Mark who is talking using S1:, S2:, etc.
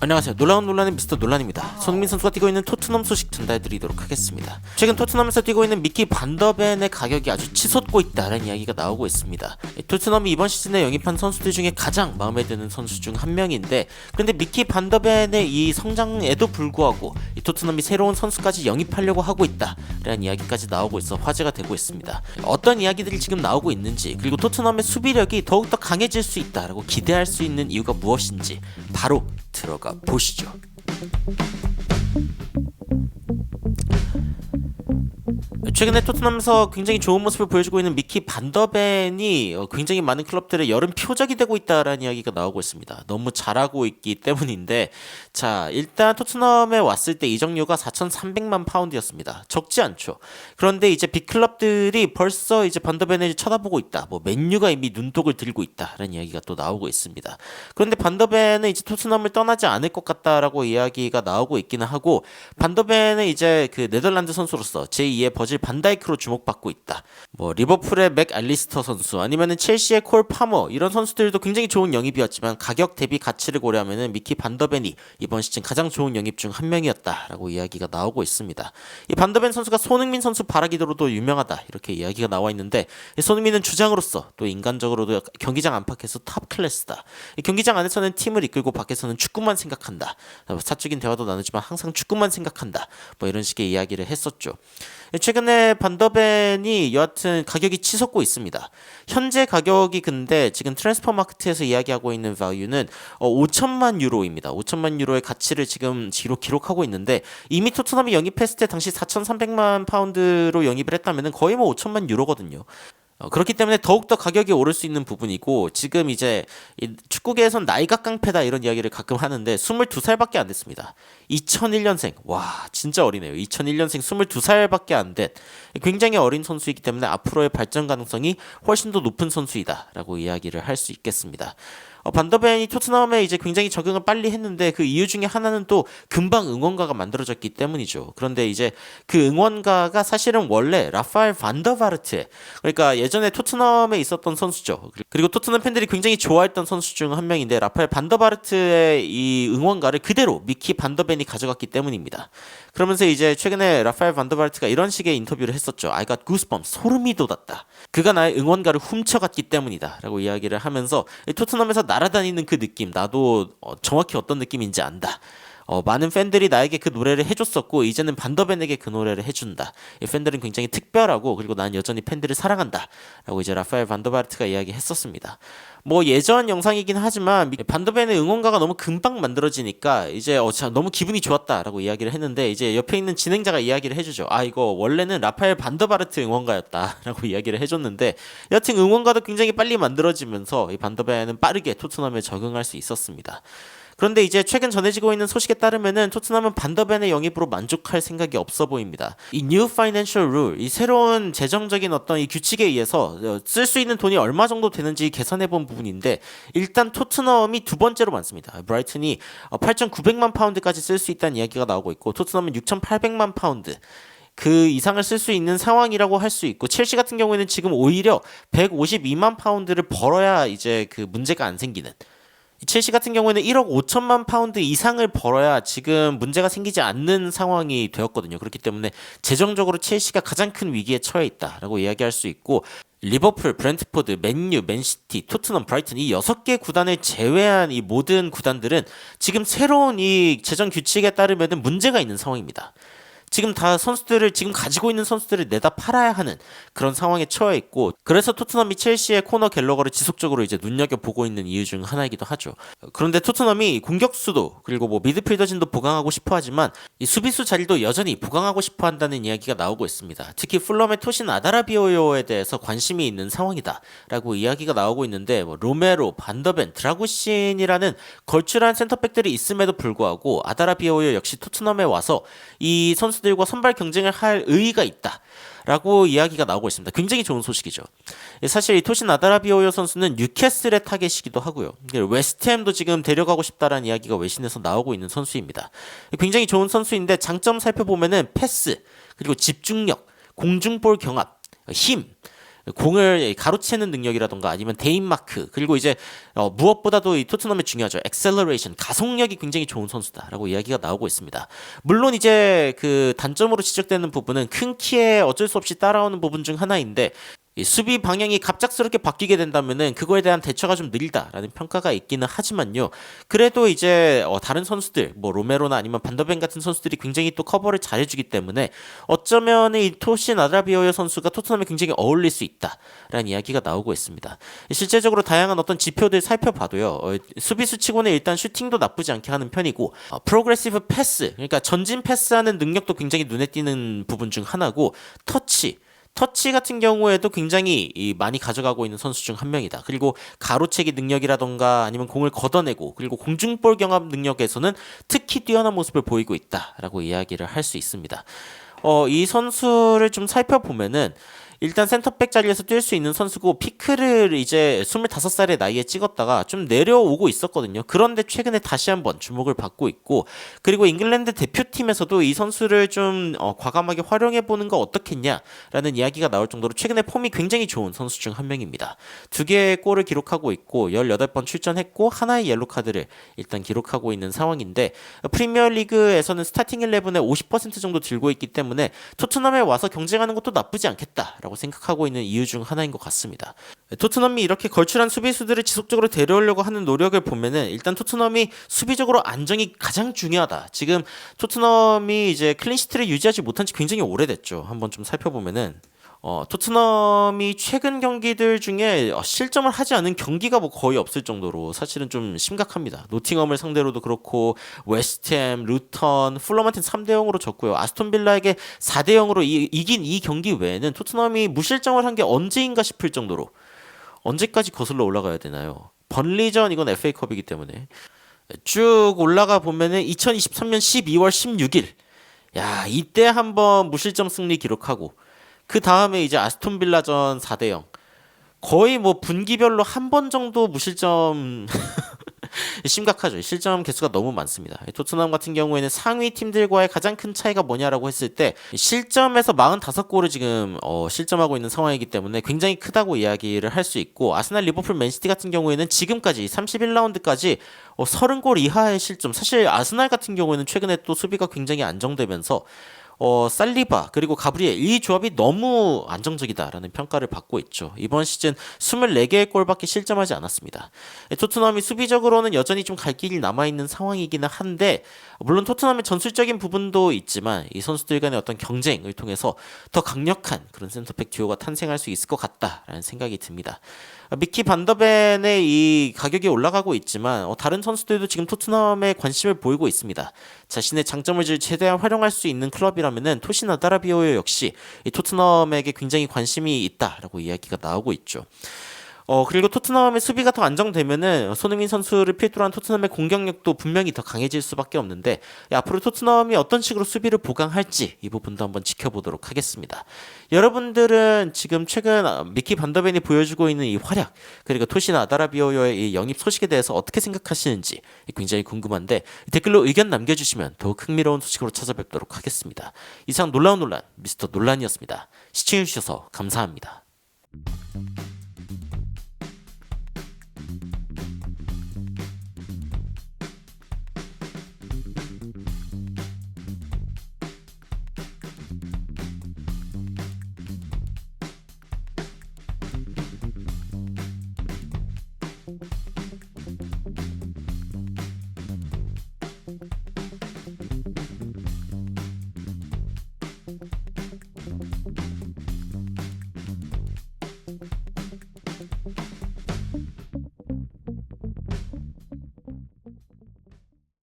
S1: 안녕하세요. 놀라운 논란의 미스터 논란입니다. 손흥민 선수가 뛰고 있는 토트넘 소식 전달해드리도록 하겠습니다. 최근 토트넘에서 뛰고 있는 미키 반더벤의 가격이 아주 치솟고 있다는 이야기가 나오고 있습니다. 토트넘이 이번 시즌에 영입한 선수들 중에 가장 마음에 드는 선수 중 한 명인데, 그런데 미키 반더벤의 이 성장에도 불구하고 이 토트넘이 새로운 선수까지 영입하려고 하고 있다라는 이야기까지 나오고 있어 화제가 되고 있습니다. 어떤 이야기들이 지금 나오고 있는지, 그리고 토트넘의 수비력이 더욱더 강해질 수 있다라고 기대할 수 있는 이유가 무엇인지 바로 들어가 보시죠. 최근에 토트넘에서 굉장히 좋은 모습을 보여주고 있는 미키 반더벤이 굉장히 많은 클럽들의 여름 표적이 되고 있다라는 이야기가 나오고 있습니다. 너무 잘하고 있기 때문인데, 자, 일단 토트넘에 왔을 때 이적료가 4,300만 파운드였습니다. 적지 않죠. 그런데 이제 빅클럽들이 벌써 이제 반더벤을 쳐다보고 있다. 뭐 맨유가 이미 눈독을 들고 있다라는 이야기가 또 나오고 있습니다. 그런데 반더벤은 이제 토트넘을 떠나지 않을 것 같다라고 이야기가 나오고 있기는 하고, 반더벤은 이제 그 네덜란드 선수로서 제2의 버질 반다이크로 주목받고 있다. 뭐 리버풀의 맥 알리스터 선수, 아니면은 첼시의 콜 파머, 이런 선수들도 굉장히 좋은 영입이었지만 가격 대비 가치를 고려하면은 미키 반더벤이 이번 시즌 가장 좋은 영입 중 한 명이었다라고 이야기가 나오고 있습니다. 이 반더벤 선수가 손흥민 선수 바라기로도 유명하다, 이렇게 이야기가 나와 있는데, 손흥민은 주장으로서 또 인간적으로도 경기장 안팎에서 탑 클래스다. 경기장 안에서는 팀을 이끌고 밖에서는 축구만 생각한다. 사적인 대화도 나누지만 항상 축구만 생각한다. 뭐 이런 식의 이야기를 했었죠. 최근에 반더벤이 여하튼 가격이 치솟고 있습니다. 현재 가격이 근데 지금 트랜스퍼 마켓에서 이야기하고 있는 value는 5천만 유로입니다. 5천만 유로의 가치를 지금 기록하고 있는데, 이미 토트넘이 영입했을 때 당시 4,300만 파운드로 영입을 했다면 거의 뭐 5천만 유로거든요. 그렇기 때문에 더욱더 가격이 오를 수 있는 부분이고, 지금 이제 축구계에선 나이가 깡패다 이런 이야기를 가끔 하는데 22살밖에 안 됐습니다. 2001년생. 와, 진짜 어리네요. 2001년생 22살밖에 안 된 굉장히 어린 선수이기 때문에 앞으로의 발전 가능성이 훨씬 더 높은 선수이다라고 이야기를 할 수 있겠습니다. 반더벤이 토트넘에 이제 굉장히 적응을 빨리 했는데, 그 이유 중에 하나는 또 금방 응원가가 만들어졌기 때문이죠. 그런데 이제 그 응원가가 사실은 원래 라파엘 반더바르트, 그러니까 예전에 토트넘에 있었던 선수죠. 그리고 토트넘 팬들이 굉장히 좋아했던 선수 중 한 명인데, 라파엘 반더바르트의 이 응원가를 그대로 미키 반더벤이 가져갔기 때문입니다. 그러면서 이제 최근에 라파엘 반더바르트가 이런 식의 인터뷰를 했었죠. I got goosebumps, 소름이 돋았다. 그가 나의 응원가를 훔쳐갔기 때문이다 라고 이야기를 하면서 토트넘에서 날아다니는 그 느낌, 나도 정확히 어떤 느낌인지 안다. 많은 팬들이 나에게 그 노래를 해줬었고, 이제는 반더벤에게 그 노래를 해준다. 이 팬들은 굉장히 특별하고, 그리고 난 여전히 팬들을 사랑한다 라고 이제 라파엘 반더바르트가 이야기했었습니다. 뭐 예전 영상이긴 하지만 반더벤의 응원가가 너무 금방 만들어지니까 이제 너무 기분이 좋았다라고 이야기를 했는데, 이제 옆에 있는 진행자가 이야기를 해주죠. 아, 이거 원래는 라파엘 반더바르트 응원가였다라고 이야기를 해줬는데, 여튼 응원가도 굉장히 빨리 만들어지면서 이 반더벤은 빠르게 토트넘에 적응할 수 있었습니다. 그런데 이제 최근 전해지고 있는 소식에 따르면은 토트넘은 반더벤의 영입으로 만족할 생각이 없어 보입니다. 이 New Financial Rule, 이 새로운 재정적인 어떤 이 규칙에 의해서 쓸 수 있는 돈이 얼마 정도 되는지 계산해 본 부분인데, 일단 토트넘이 두 번째로 많습니다. 브라이튼이 8,900만 파운드까지 쓸 수 있다는 이야기가 나오고 있고, 토트넘은 6,800만 파운드. 그 이상을 쓸 수 있는 상황이라고 할 수 있고, 첼시 같은 경우에는 지금 오히려 152만 파운드를 벌어야 이제 그 문제가 안 생기는, 첼시 같은 경우에는 1억 5천만 파운드 이상을 벌어야 지금 문제가 생기지 않는 상황이 되었거든요. 그렇기 때문에 재정적으로 첼시가 가장 큰 위기에 처해 있다라고 이야기할 수 있고, 리버풀, 브렌트포드, 맨유, 맨시티, 토트넘, 브라이튼, 이 6개 구단을 제외한 이 모든 구단들은 지금 새로운 이 재정 규칙에 따르면 문제가 있는 상황입니다. 지금 다 선수들을, 지금 가지고 있는 선수들을 내다 팔아야 하는 그런 상황에 처해 있고, 그래서 토트넘이 첼시의 코너 갤러거를 지속적으로 이제 눈여겨보고 있는 이유 중 하나이기도 하죠. 그런데 토트넘이 공격수도, 그리고 뭐 미드필더진도 보강하고 싶어 하지만 이 수비수 자리도 여전히 보강하고 싶어 한다는 이야기가 나오고 있습니다. 특히 풀럼의 토신 아다라비오요에 대해서 관심이 있는 상황이다 라고 이야기가 나오고 있는데, 뭐 로메로, 반더벤, 드라구신이라는 걸출한 센터백들이 있음에도 불구하고 아다라비오요 역시 토트넘에 와서 이 선수들과 선발 경쟁을 할 의의가 있다 라고 이야기가 나오고 있습니다. 굉장히 좋은 소식이죠. 사실 이 토신 아다라비오요 선수는 뉴캐슬의 타겟이기도 하고요. 웨스트햄도 지금 데려가고 싶다라는 이야기가 외신에서 나오고 있는 선수입니다. 굉장히 좋은 선수인데, 장점 살펴보면은 패스, 그리고 집중력, 공중볼 경합, 힘, 공을 가로채는 능력이라던가 아니면 데인마크, 그리고 이제 무엇보다도 이 토트넘이 중요하죠. 액셀러레이션, 가속력이 굉장히 좋은 선수다라고 이야기가 나오고 있습니다. 물론 이제 그 단점으로 지적되는 부분은 큰 키에 어쩔 수 없이 따라오는 부분 중 하나인데, 이 수비 방향이 갑작스럽게 바뀌게 된다면은 그거에 대한 대처가 좀 느리다라는 평가가 있기는 하지만요. 그래도 이제 다른 선수들, 뭐 로메로나 아니면 반더벤 같은 선수들이 굉장히 또 커버를 잘해주기 때문에 어쩌면 이 토신 아드라비오여 선수가 토트넘에 굉장히 어울릴 수 있다라는 이야기가 나오고 있습니다. 실제적으로 다양한 어떤 지표들 살펴봐도요. 수비수 치고는 일단 슈팅도 나쁘지 않게 하는 편이고, 프로그레시브 패스, 그러니까 전진 패스하는 능력도 굉장히 눈에 띄는 부분 중 하나고, 터치 같은 경우에도 굉장히 많이 가져가고 있는 선수 중 한 명이다. 그리고 가로채기 능력이라던가 아니면 공을 걷어내고, 그리고 공중볼 경합 능력에서는 특히 뛰어난 모습을 보이고 있다라고 이야기를 할 수 있습니다. 이 선수를 좀 살펴보면은 일단 센터백 자리에서 뛸 수 있는 선수고, 피크를 이제 25살의 나이에 찍었다가 좀 내려오고 있었거든요. 그런데 최근에 다시 한번 주목을 받고 있고, 그리고 잉글랜드 대표팀에서도 이 선수를 좀 과감하게 활용해 보는 거 어떻겠냐라는 이야기가 나올 정도로 최근에 폼이 굉장히 좋은 선수 중 한 명입니다. 2개의 골을 기록하고 있고 18번 출전했고 하나의 옐로 카드를 일단 기록하고 있는 상황인데, 프리미어리그에서는 스타팅 11의 50% 정도 들고 있기 때문에 토트넘에 와서 경쟁하는 것도 나쁘지 않겠다 라고 생각하고 있는 이유 중 하나인 것 같습니다. 토트넘이 이렇게 걸출한 수비수들을 지속적으로 데려오려고 하는 노력을 보면은 일단 토트넘이 수비적으로 안정이 가장 중요하다. 지금 토트넘이 이제 클린시트를 유지하지 못한 지 굉장히 오래됐죠. 한번 좀 살펴보면은 토트넘이 최근 경기들 중에 실점을 하지 않은 경기가 뭐 거의 없을 정도로 사실은 좀 심각합니다. 노팅엄을 상대로도 그렇고, 웨스트햄, 루턴, 풀럼한테는 3대 0으로 졌고요. 아스톤 빌라에게 4대 0으로 이긴 이 경기 외에는 토트넘이 무실점을 한 게 언제인가 싶을 정도로, 언제까지 거슬러 올라가야 되나요? 번리전, 이건 FA컵이기 때문에 쭉 올라가 보면은 2023년 12월 16일, 야, 이때 한번 무실점 승리 기록하고, 그 다음에 이제 아스톤 빌라전 4대 0. 거의 뭐 분기별로 한 번 정도 무실점 심각하죠. 실점 개수가 너무 많습니다. 토트넘 같은 경우에는 상위 팀들과의 가장 큰 차이가 뭐냐라고 했을 때 실점에서 45골을 지금 실점하고 있는 상황이기 때문에 굉장히 크다고 이야기를 할 수 있고, 아스날, 리버풀, 맨시티 같은 경우에는 지금까지 31라운드까지 30골 이하의 실점. 사실 아스날 같은 경우에는 최근에 또 수비가 굉장히 안정되면서 살리바 그리고 가브리엘, 이 조합이 너무 안정적이다라는 평가를 받고 있죠. 이번 시즌 24개의 골밖에 실점하지 않았습니다. 토트넘이 수비적으로는 여전히 좀 갈 길이 남아있는 상황이기는 한데, 물론 토트넘의 전술적인 부분도 있지만 이 선수들 간의 어떤 경쟁을 통해서 더 강력한 그런 센터백 듀오가 탄생할 수 있을 것 같다라는 생각이 듭니다. 미키 반더벤의 이 가격이 올라가고 있지만 다른 선수들도 지금 토트넘에 관심을 보이고 있습니다. 자신의 장점을 최대한 활용할 수 있는 클럽이라면은 토신 아드라비오여 역시 이 토트넘에게 굉장히 관심이 있다라고 이야기가 나오고 있죠. 그리고 토트넘의 수비가 더 안정되면은 손흥민 선수를 필두로 한 토트넘의 공격력도 분명히 더 강해질 수밖에 없는데, 앞으로 토트넘이 어떤 식으로 수비를 보강할지 이 부분도 한번 지켜보도록 하겠습니다. 여러분들은 지금 최근 미키 반더벤이 보여주고 있는 이 활약, 그리고 토신 아드라비오여의 이 영입 소식에 대해서 어떻게 생각하시는지 굉장히 궁금한데, 댓글로 의견 남겨주시면 더욱 흥미로운 소식으로 찾아뵙도록 하겠습니다. 이상 놀라운 논란 미스터 논란이었습니다. 시청해주셔서 감사합니다.